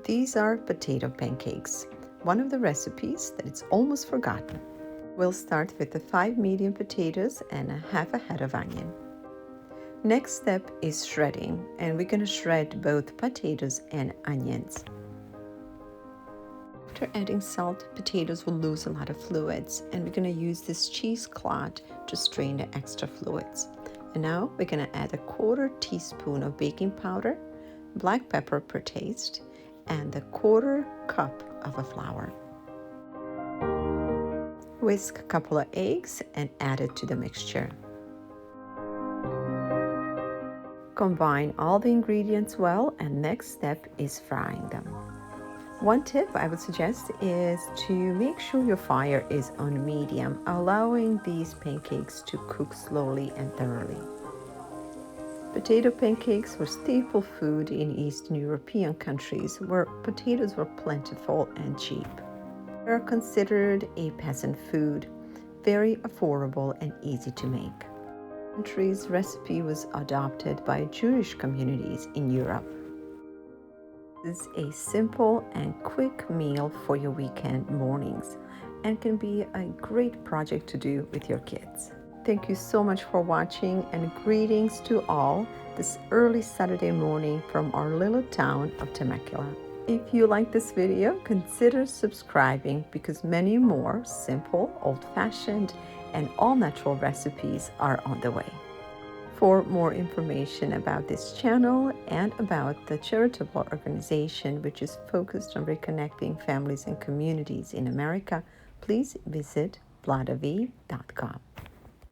These are potato pancakes, one of the recipes that it's almost forgotten. We'll start with the 5 medium potatoes and a half a head of onion. Next step is shredding, and we're going to shred both potatoes and onions. After adding salt, potatoes will lose a lot of fluids, and we're going to use this cheesecloth to strain the extra fluids. And now we're going to add a 1/4 teaspoon of baking powder, black pepper per taste, and a 1/4 cup of flour. Whisk a couple of eggs and add it to the mixture. Combine all the ingredients well, and next step is frying them. One tip I would suggest is to make sure your fire is on medium, allowing these pancakes to cook slowly and thoroughly. Potato pancakes were staple food in Eastern European countries where potatoes were plentiful and cheap. They are considered a peasant food, very affordable and easy to make. The country's recipe was adopted by Jewish communities in Europe. This is a simple and quick meal for your weekend mornings and can be a great project to do with your kids. Thank you so much for watching, and greetings to all this early Saturday morning from our little town of Temecula. If you like this video, consider subscribing because many more simple, old-fashioned, and all-natural recipes are on the way. For more information about this channel and about the charitable organization which is focused on reconnecting families and communities in America, please visit bladav.com.